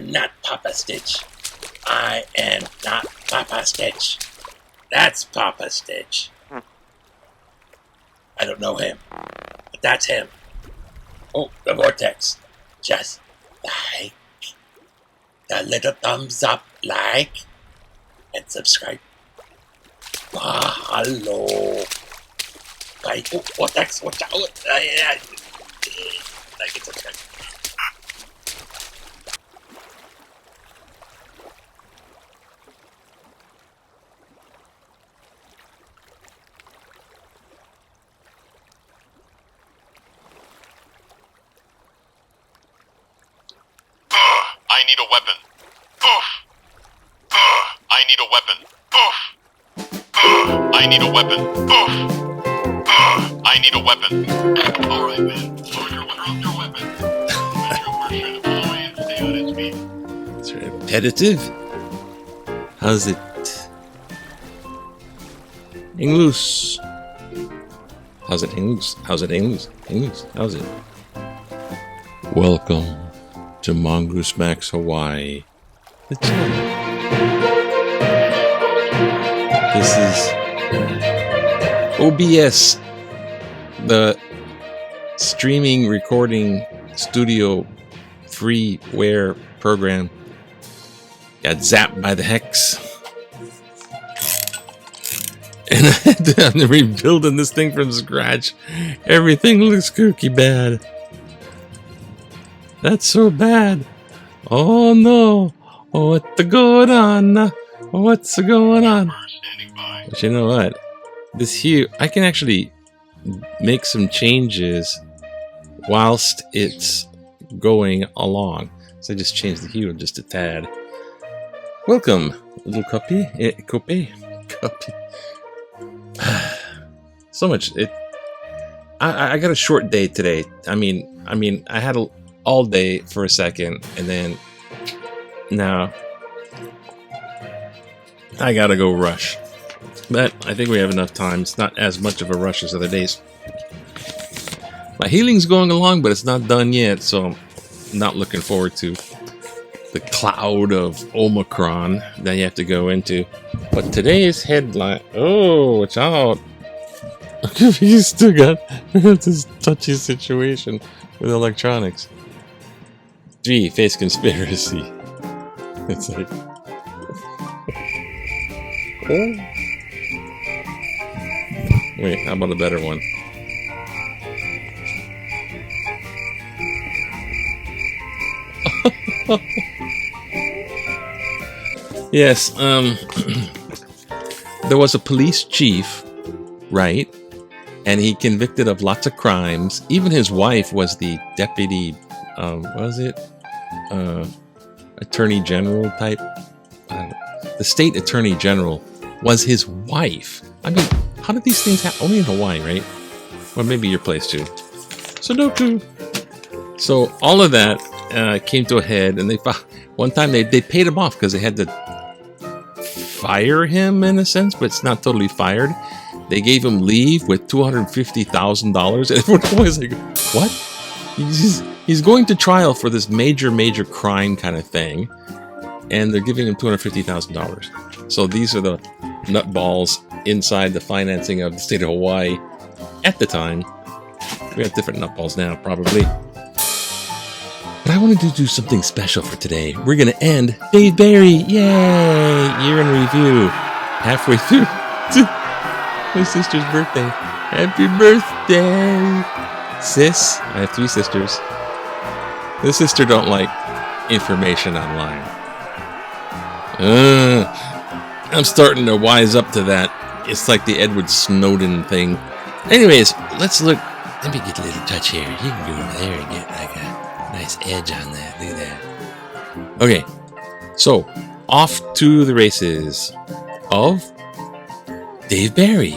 am not Papa Stitch. I am not Papa Stitch. That's Papa Stitch. I don't know him, but that's him. Oh, the vortex. Just like the little thumbs up, like, and subscribe. Mahalo. Bye. Oh, vortex, watch out. Like and subscribe. I need a weapon. I need a weapon. I need a weapon. I need a weapon. All right, man. Drop your weapon. Should always stay on its feet. It's repetitive. How's it? Hang loose. How's it hang loose? How's it hang loose? Hang loose. How's it? Welcome to Mongoose Max Hawaii, the channel. This is OBS, the streaming recording studio freeware program. Got zapped by the hex. And I'm rebuilding this thing from scratch. Everything looks kooky bad. That's so bad. Oh no. What's going on? What's going on? But you know what? This hue, I can actually make some changes whilst it's going along. So I just changed the hue just a tad. Welcome, little copy. Copy. So much. I got a short day today. I mean, I had all day for a second, and then now I gotta go rush. But I think we have enough time. It's not as much of a rush as other days. My healing's going along, but it's not done yet, so I'm not looking forward to the cloud of Omicron that you have to go into. But today's headline... Oh, watch out. You still got this touchy situation with electronics. 3, face conspiracy. It's like... Oh. Wait, how about a better one? Yes, there was a police chief, right? And he convicted of lots of crimes. Even his wife was the deputy, what was it? Attorney General type. The state Attorney General was his wife. I mean, how did these things happen? Only in Hawaii, right? Or maybe your place too. Sudoku. So all of that came to a head, and one time they paid him off because they had to fire him in a sense, but it's not totally fired. They gave him leave with $250,000. And everyone was like, what? He's going to trial for this major crime kind of thing, and they're giving him $250,000. So these are the nutballs inside the financing of the state of Hawaii at the time. We have different nutballs now, probably. But I wanted to do something special for today. We're going to end Dave Barry. Yay! Year in review. Halfway through my sister's birthday. Happy birthday, sis. I have 3 sisters. This sister don't like information online. I'm starting to wise up to that. It's like the Edward Snowden thing. Anyways, let's look. Let me get a little touch here. You can go over there and get like a nice edge on that. Look at that. Okay, so off to the races of Dave Barry.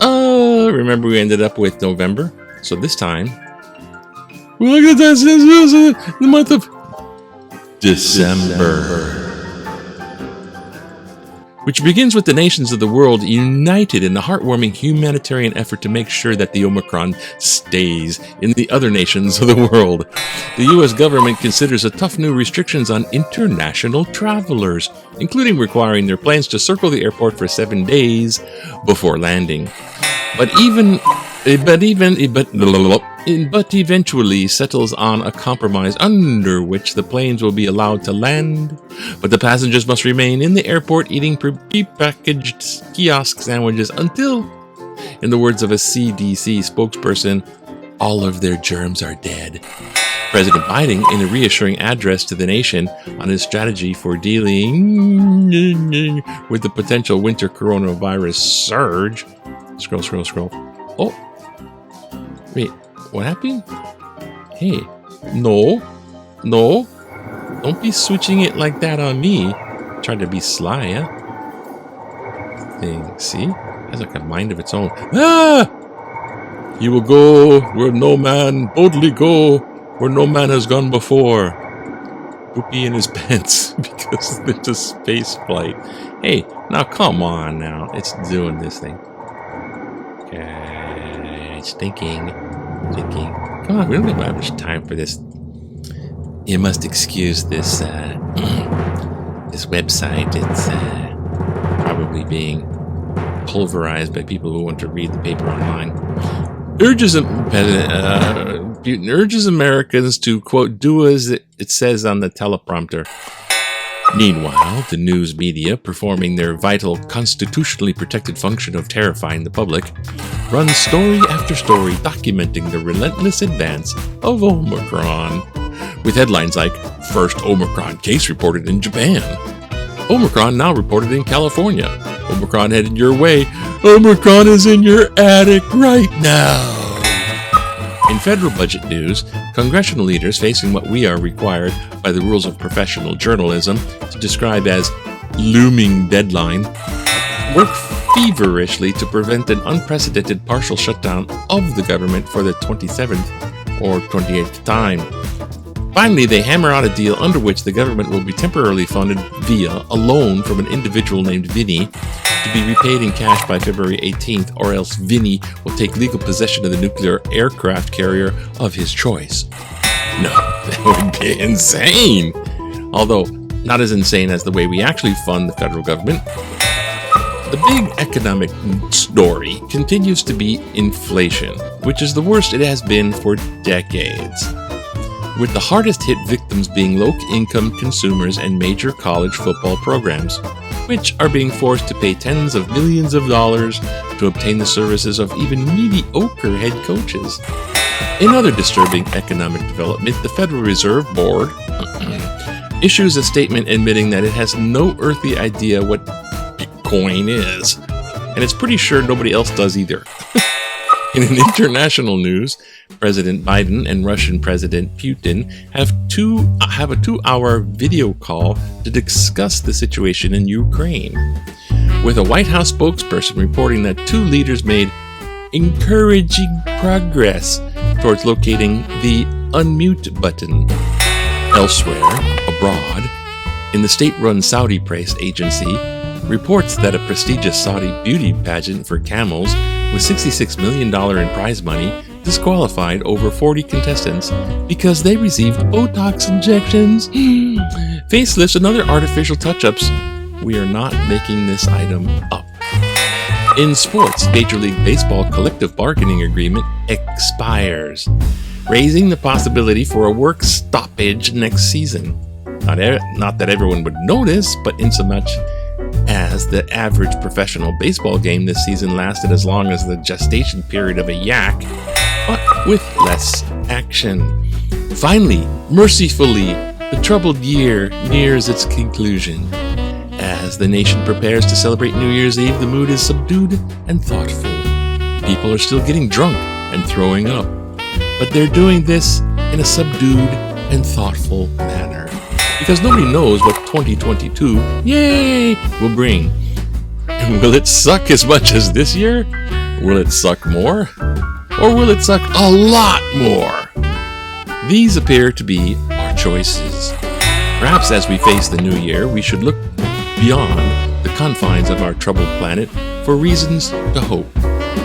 Remember we ended up with November. So this time, we're looking at the month of December. which begins with the nations of the world united in a heartwarming humanitarian effort to make sure that the Omicron stays in the other nations of the world. The U.S. government considers a tough new restrictions on international travelers, including requiring their planes to circle the airport for 7 days before landing. But eventually settles on a compromise under which the planes will be allowed to land, but the passengers must remain in the airport eating prepackaged kiosk sandwiches until, in the words of a CDC spokesperson, all of their germs are dead. President Biden, in a reassuring address to the nation on his strategy for dealing with the potential winter coronavirus surge. Scroll. Oh, wait, what happened? Hey, no, don't be switching it like that on me. Try to be sly, huh? Thing, see? Has like a mind of its own. Ah! He will go where no man, boldly go where no man has gone before. Poopy in his pants because there's a space flight. Hey, now come on now. It's doing this thing. It's thinking. Come on, we don't have much time for this. You must excuse this this website. It's probably being pulverized by people who want to read the paper online. Urges Americans to, quote, do as it says on the teleprompter. Meanwhile, the news media, performing their vital, constitutionally protected function of terrifying the public, runs story after story documenting the relentless advance of Omicron, with headlines like, First Omicron case reported in Japan. Omicron now reported in California. Omicron headed your way. Omicron is in your attic right now. In federal budget news, congressional leaders facing what we are required by the rules of professional journalism to describe as looming deadline, work feverishly to prevent an unprecedented partial shutdown of the government for the 27th or 28th time. Finally, they hammer out a deal under which the government will be temporarily funded via a loan from an individual named Vinny to be repaid in cash by February 18th, or else Vinny will take legal possession of the nuclear aircraft carrier of his choice. No, that would be insane. Although, not as insane as the way we actually fund the federal government. The big economic story continues to be inflation, which is the worst it has been for decades, with the hardest hit victims being low-income consumers and major college football programs, which are being forced to pay tens of millions of dollars to obtain the services of even mediocre head coaches. In other disturbing economic development, the Federal Reserve Board issues a statement admitting that it has no earthly idea what Bitcoin is, and it's pretty sure nobody else does either. In international news, President Biden and Russian President Putin have a 2-hour video call to discuss the situation in Ukraine, with a White House spokesperson reporting that two leaders made encouraging progress towards locating the unmute button. Elsewhere, abroad, in the state-run Saudi press agency, reports that a prestigious Saudi beauty pageant for camels with $66 million in prize money disqualified over 40 contestants because they received Botox injections, facelifts, and other artificial touch-ups. We are not making this item up. In sports, Major League Baseball collective bargaining agreement expires, raising the possibility for a work stoppage next season. Not that everyone would notice, but insomuch as the average professional baseball game this season lasted as long as the gestation period of a yak, but with less action. Finally, mercifully, the troubled year nears its conclusion. As the nation prepares to celebrate New Year's Eve, the mood is subdued and thoughtful. People are still getting drunk and throwing up, but they're doing this in a subdued and thoughtful manner, because nobody knows what 2022, yay, will bring. Will it suck as much as this year? Will it suck more? Or will it suck a lot more? These appear to be our choices. Perhaps as we face the new year, we should look beyond the confines of our troubled planet for reasons to hope.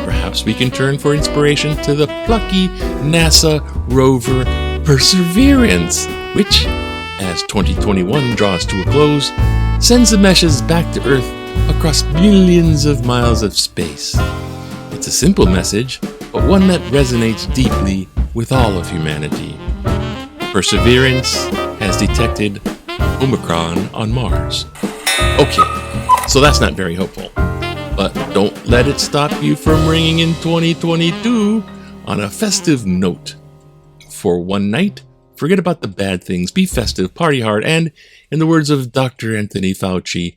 Perhaps we can turn for inspiration to the plucky NASA rover Perseverance, which, as 2021 draws to a close, sends the meshes back to Earth across billions of miles of space. It's a simple message, but one that resonates deeply with all of humanity. Perseverance has detected Omicron on Mars. Okay, so that's not very hopeful. But don't let it stop you from ringing in 2022 on a festive note. For one night, forget about the bad things, be festive, party hard, and, in the words of Dr. Anthony Fauci,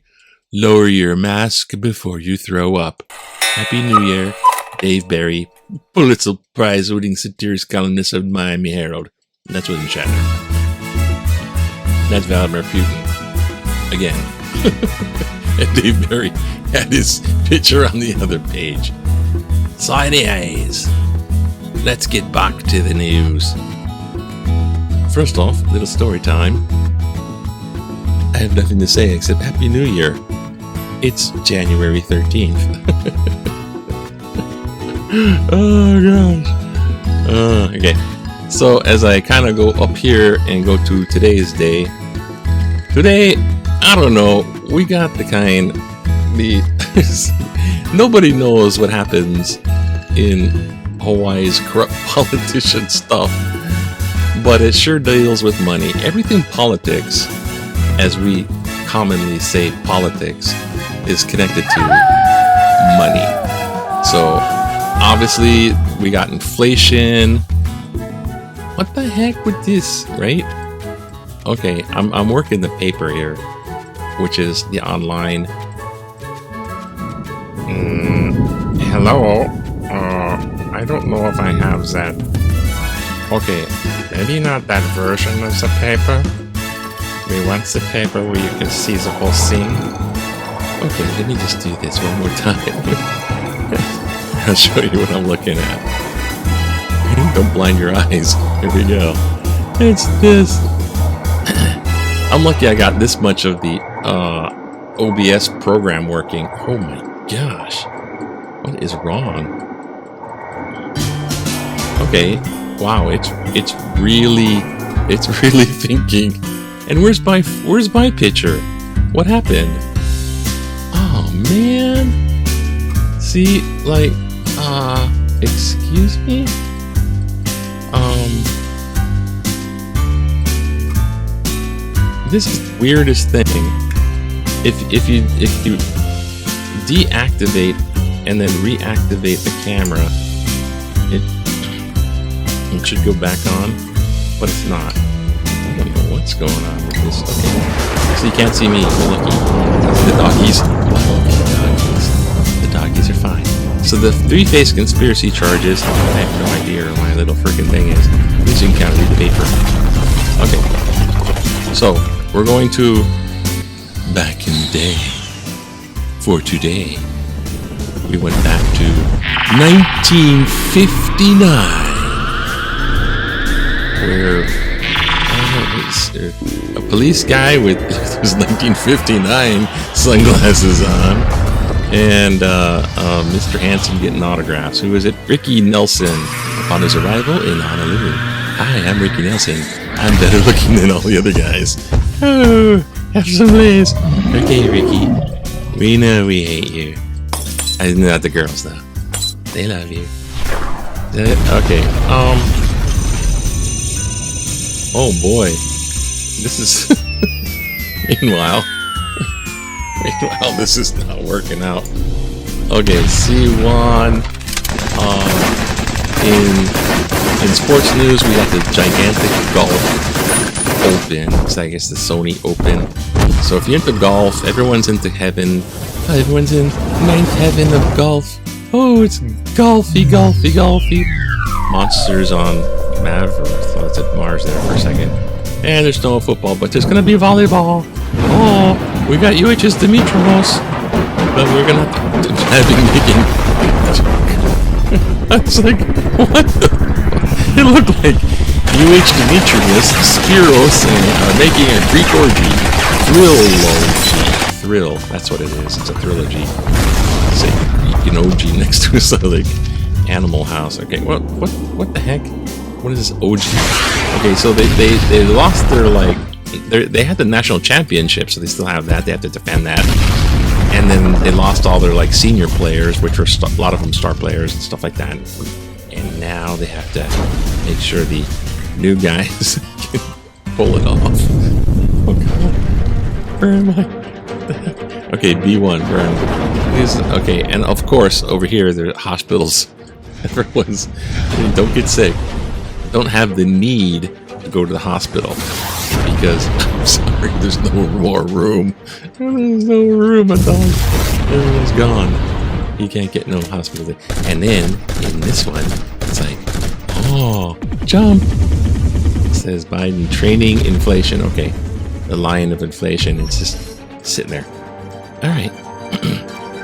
lower your mask before you throw up. Happy New Year, Dave Barry, Pulitzer Prize-winning satirist columnist of Miami Herald. That's William Shatner. That's Vladimir Putin. Again. And Dave Barry had his picture on the other page. So anyways, let's get back to the news. First off, little story time. I have nothing to say except Happy New Year. It's January 13th. Oh gosh. Okay. So as I kind of go up here and go to today's day. Today, I don't know, we got nobody knows what happens in Hawaii's corrupt politician stuff, but it sure deals with money. Everything politics, as we commonly say politics, is connected to money. So obviously we got inflation. What the heck with this, right? Okay, I'm working the paper here, which is the online. Hello. I don't know if I have that. Okay, maybe not that version of the paper. We want the paper where you can see the whole scene. Okay, let me just do this one more time. I'll show you what I'm looking at. Don't blind your eyes. Here we go. It's this. I'm lucky I got this much of the OBS program working. Oh my gosh. What is wrong? Okay. Wow, it's really thinking. And where's my picture? What happened? Oh man. See, like, excuse me? This is the weirdest thing. If you deactivate and then reactivate the camera, it should go back on, but it's not. I don't know what's going on with this. Okay, so you can't see me. You're lucky. The doggies. The doggies are fine. So the three-faced conspiracy charges. I have no idea where my little freaking thing is. At least you can kind of read the paper. Okay. So we're going to back in the day. For today, we went back to 1959, where a police guy with his 1959 sunglasses on, and Mr. Hanson getting autographs. Who is it? Ricky Nelson, upon his arrival in Honolulu. Hi, I'm Ricky Nelson. I'm better looking than all the other guys. Oh, have some lace. Okay, Ricky. We know we hate you. I know not the girls though. They love you. Okay. Oh boy. This is. Meanwhile, this is not working out. Okay, C1. In sports news, we got the gigantic golf Open. So I guess the Sony Open. So if you're into golf, everyone's into heaven. Everyone's in ninth heaven of golf. Oh, it's golfy. Monsters on Mars there for a second. And there's no football, but there's gonna be volleyball. Oh, we got UH's Dimitrios, but we're gonna have been making. I was like, what the? It looked like UH Dimitrios, Spiros, and making a Greek orgy. Real low thrill. That's what it is. It's a trilogy. Say, OG next to us, like Animal House. Okay, what the heck? What is this OG? Okay, so they lost their they had the national championship, so they still have that. They have to defend that. And then they lost all their senior players, which were a lot of them star players and stuff like that. And now they have to make sure the new guys can pull it off. Oh god, where am I? Okay, B1 burn. Okay, and of course over here there are hospitals. Everyone's don't get sick. Don't have the need to go to the hospital because I'm sorry, there's no more room. There's no room at all. Everyone's gone. You can't get no hospital. And then in this one, it's like, oh, jump. It says Biden training inflation. Okay, the lion of inflation. It's just sitting there. All right.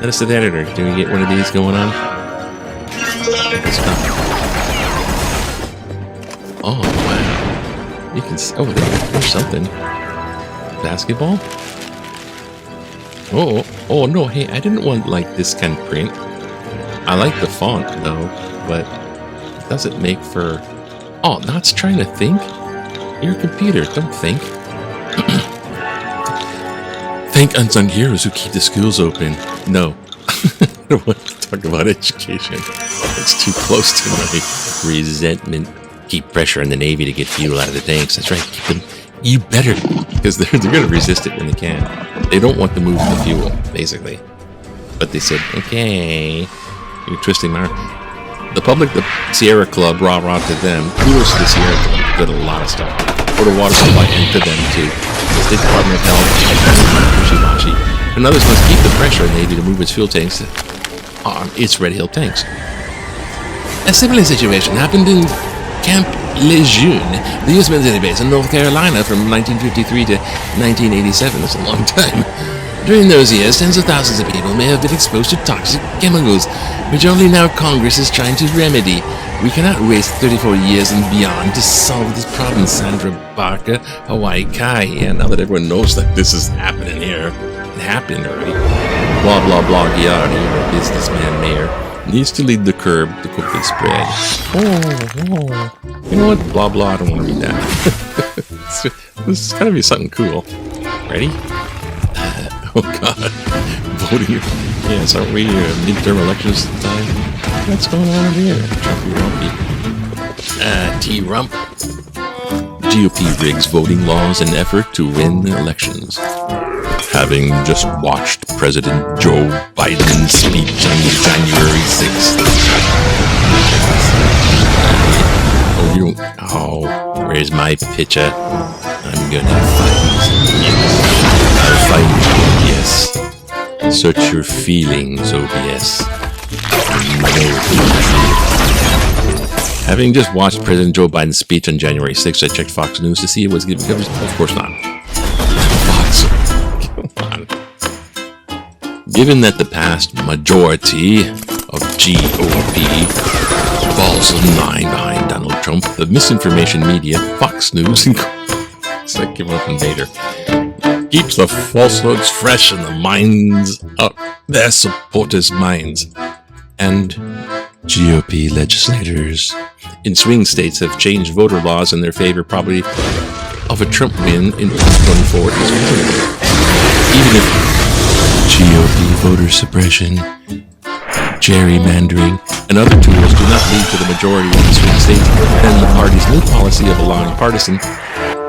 Let us to the editor. Do we get one of these going on? Oh wow! You can. There's something. Basketball. Oh no! Hey, I didn't want this kind of print. I like the font though, but it doesn't make for. Oh, now it's trying to think. Your computer, don't think. Thank unsung heroes who keep the schools open. No, I don't want to talk about education. It's too close to my resentment. Keep pressure on the Navy to get fuel out of the tanks. That's right. Keep them. You better, because they're going to resist it when they can. They don't want to move the fuel, basically. But they said, okay, you're twisting my arm. The public, the Sierra Club, rah to them. Kudos to the Sierra Club. Did a lot of stuff. For the water supply and to them too. The State Department of Health, wishy-washy. And others must keep the pressure on the Navy to move its fuel tanks on its Red Hill tanks. A similar situation happened in Camp Lejeune, the U.S. military base in North Carolina from 1953 to 1987. That's a long time. During those years, tens of thousands of people may have been exposed to toxic chemicals, which only now Congress is trying to remedy. We cannot waste 34 years and beyond to solve this problem, Sandra Barker, Hawaii Kai. Yeah, now that everyone knows that this is happening here, it happened already. Blah, blah, blah, Giardi, a businessman mayor, needs to lead the curb to quickly spread. Oh. You know what? Blah, blah, I don't want to read that. This is going to be something cool. Ready? Oh, God. Voting. Yes, aren't we midterm elections time? What's going on over here? Trumpy Rumpy. T-Rump. GOP rigs voting laws in effort to win elections. Having just watched President Joe Biden's speech on January 6th. Where's my picture? I'm gonna find it. I'll find it, yes. Search your feelings, OBS. Having just watched President Joe Biden's speech on January 6th, I checked Fox News to see it was given coverage. Of course not. Fox. Come on. Given that the past majority of GOP falls in line behind Donald Trump, the misinformation media, Fox News, it's like giving up on Vader, keeps the falsehoods fresh in the minds of their supporters' minds. And GOP legislators in swing states have changed voter laws in their favor, probably of a Trump win in 2024. Even if GOP voter suppression, gerrymandering, and other tools do not lead to the majority of the swing states, then the party's new policy of allowing partisan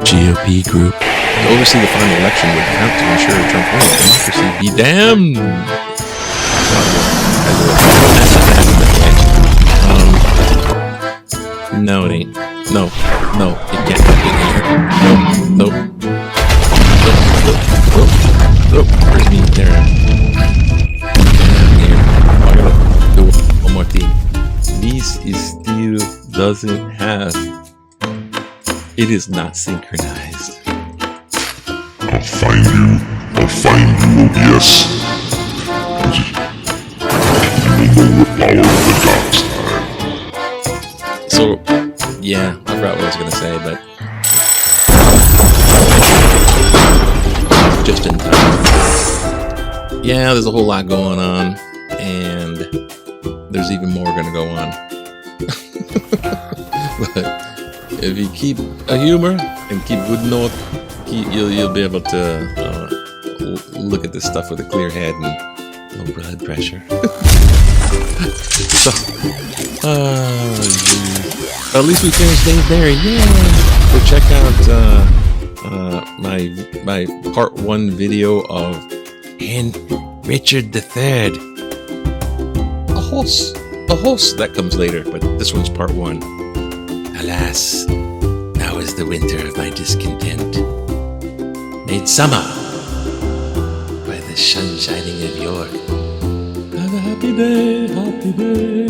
GOP group to oversee the final election would count to ensure Trump wins. Democracy be damned! No, it ain't. No, it can't happen here. Nope. Where's me? There. Here. I gotta do one more thing. This is still doesn't have. It is not synchronized. I'll find you, OBS. You will know the power of the dark side. So, yeah, I forgot what I was going to say, but just in time. yeah, there's a whole lot going on, and there's even more going to go on. But if you keep a humor and keep good note, you'll be able to look at this stuff with a clear head and no blood pressure. So, at least we finished Dave Barry. Yeah. Go check out my part 1 video of and Richard III. A horse. That comes later, but this one's part 1. Alas, now is the winter of my discontent, made summer by the sun shining of York. Have a happy day, happy day.